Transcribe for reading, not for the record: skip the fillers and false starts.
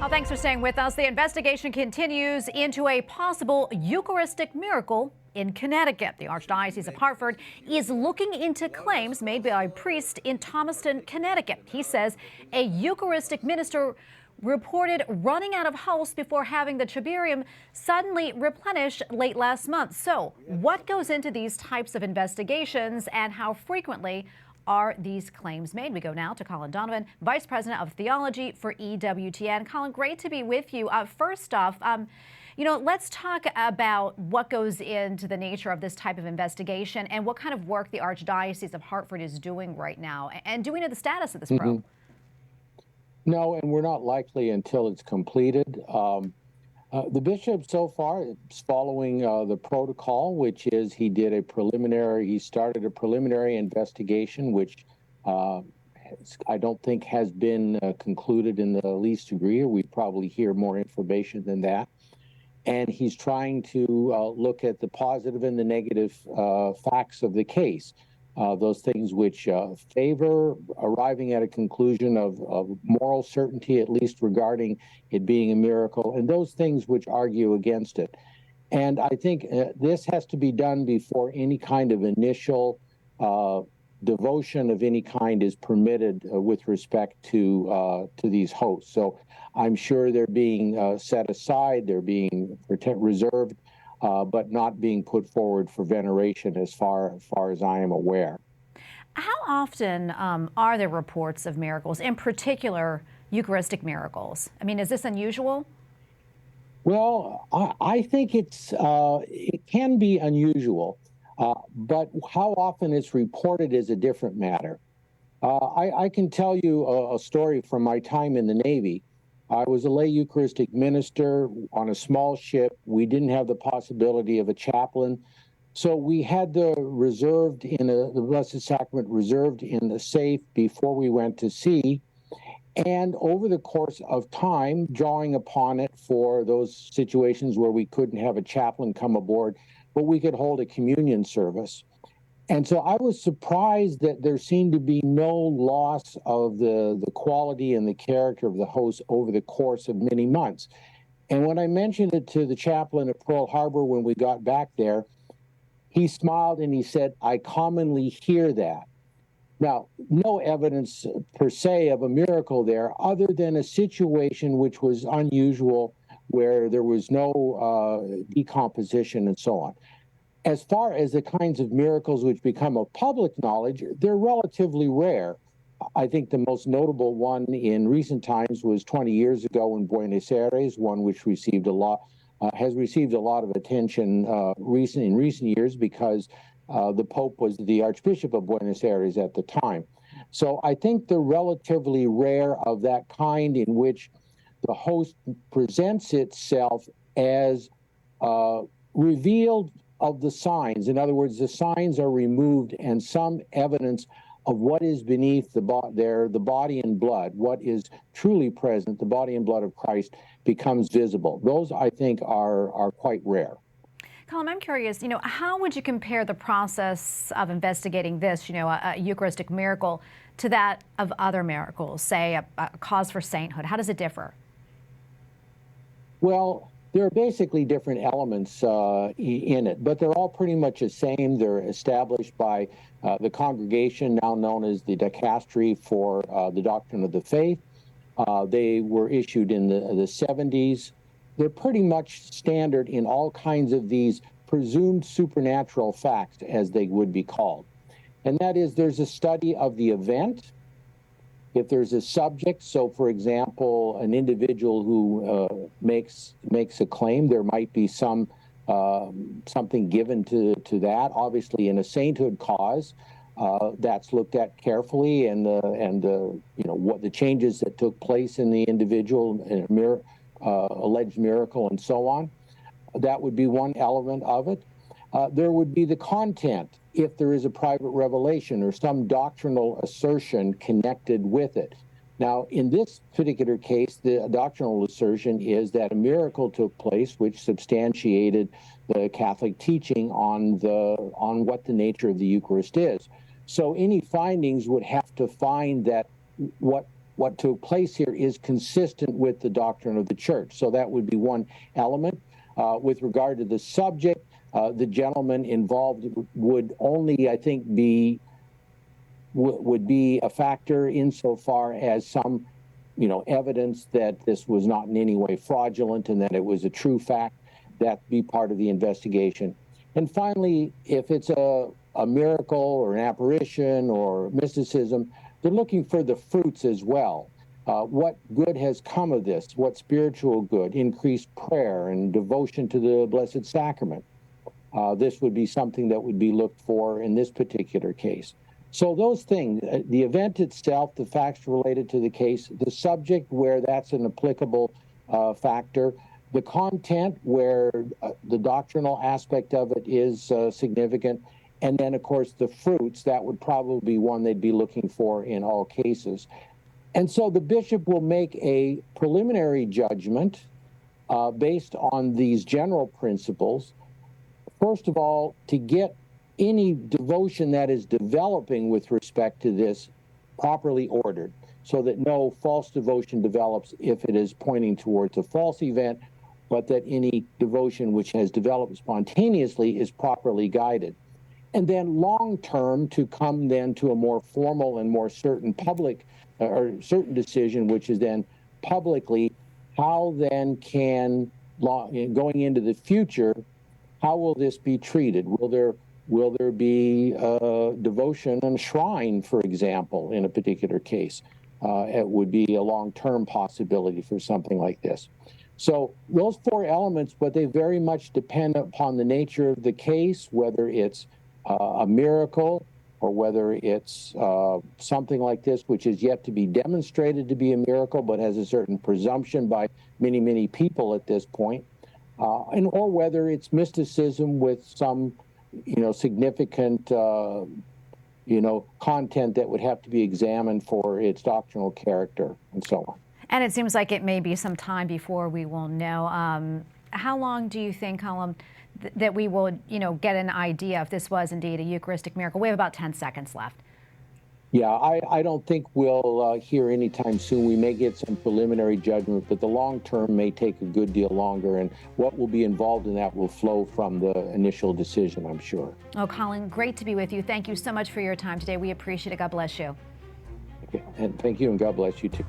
Well, thanks for staying with us. The investigation continues into a possible Eucharistic miracle in Connecticut. The Archdiocese of Hartford is looking into claims made by a priest in Thomaston, Connecticut. He says a Eucharistic minister reported running out of hosts before having the ciborium suddenly replenished late last month. So what goes into these types of investigations and how frequently are these claims made? We go now to Colin Donovan, Vice President of Theology for EWTN. Colin, great to be with you. First off, let's talk about what goes into the nature of this type of investigation and what kind of work the Archdiocese of Hartford is doing right now. And do we know the status of this probe? No, and we're not likely until it's completed. The bishop so far is following the protocol, which is he started a preliminary investigation, which I don't think has been concluded in the least degree. We probably hear more information than that. And he's trying to look at the positive and the negative facts of the case. Those things which favor arriving at a conclusion of moral certainty, at least regarding it being a miracle, and those things which argue against it. And I think this has to be done before any kind of initial devotion of any kind is permitted with respect to these hosts. So I'm sure they're being set aside, they're being reserved, but not being put forward for veneration as far as I am aware. How often are there reports of miracles, in particular Eucharistic miracles? I mean, is this unusual? Well, I think it can be unusual, but how often it's reported is a different matter. I can tell you a story from my time in the Navy. I was a lay Eucharistic minister on a small ship. We didn't have the possibility of a chaplain. So we had the Blessed Sacrament reserved in the safe before we went to sea. And over the course of time, drawing upon it for those situations where we couldn't have a chaplain come aboard, but we could hold a communion service. And so I was surprised that there seemed to be no loss of the quality and the character of the host over the course of many months. And when I mentioned it to the chaplain at Pearl Harbor when we got back there, he smiled and he said, "I commonly hear that." Now, no evidence per se of a miracle there other than a situation which was unusual where there was no decomposition and so on. As far as the kinds of miracles which become of public knowledge, they're relatively rare. I think the most notable one in recent times was 20 years ago in Buenos Aires, one which received has received a lot of attention in recent years because the Pope was the Archbishop of Buenos Aires at the time. So I think they're relatively rare of that kind in which the host presents itself as revealed of the signs. In other words, the signs are removed and some evidence of what is beneath the body and blood, what is truly present, the body and blood of Christ, becomes visible. Those, I think, are quite rare. Colin, I'm curious, how would you compare the process of investigating this, a Eucharistic miracle, to that of other miracles, say a cause for sainthood? How does it differ? Well, there are basically different elements in it, but they're all pretty much the same. They're established by the congregation now known as the Dicastery for the Doctrine of the Faith. They were issued in the 70s. They're pretty much standard in all kinds of these presumed supernatural facts, as they would be called. And that is, there's a study of the event. If there's a subject, so for example, an individual who makes a claim, there might be something given to that. Obviously, in a sainthood cause, that's looked at carefully, and what the changes that took place in the individual, in alleged miracle, and so on. That would be one element of it. There would be the content, if there is a private revelation or some doctrinal assertion connected with it. Now, in this particular case, the doctrinal assertion is that a miracle took place which substantiated the Catholic teaching on what the nature of the Eucharist is. So any findings would have to find that what what took place here is consistent with the doctrine of the church. So that would be one element. With regard to the subject, the gentleman involved would only, I think, would be a factor insofar as some, evidence that this was not in any way fraudulent and that it was a true fact. That be part of the investigation. And finally, if it's a miracle or an apparition or mysticism, they're looking for the fruits as well. What good has come of this? What spiritual good? Increased prayer and devotion to the Blessed Sacrament. This would be something that would be looked for in this particular case. So those things, the event itself, the facts related to the case, the subject where that's an applicable factor, the content where the doctrinal aspect of it is significant, and then, of course, the fruits, that would probably be one they'd be looking for in all cases. And so the bishop will make a preliminary judgment based on these general principles. First of all, to get any devotion that is developing with respect to this properly ordered, so that no false devotion develops if it is pointing towards a false event, but that any devotion which has developed spontaneously is properly guided. And then long-term, to come then to a more formal and more certain public or certain decision, which is then publicly, how then can, going into the future, how will this be treated? Will there be devotion and shrine, for example, in a particular case? It would be a long-term possibility for something like this. So those four elements, but they very much depend upon the nature of the case, whether it's a miracle or whether it's something like this, which is yet to be demonstrated to be a miracle, but has a certain presumption by many, many people at this point, or whether it's mysticism with some, significant, content that would have to be examined for its doctrinal character and so on. And it seems like it may be some time before we will know. How long do you think, Colin, that we will, get an idea if this was indeed a Eucharistic miracle? We have about 10 seconds left. Yeah, I don't think we'll hear anytime soon. We may get some preliminary judgment, but the long term may take a good deal longer, and what will be involved in that will flow from the initial decision, I'm sure. Oh, Colin, great to be with you. Thank you so much for your time today. We appreciate it. God bless you. Okay, and thank you, and God bless you too.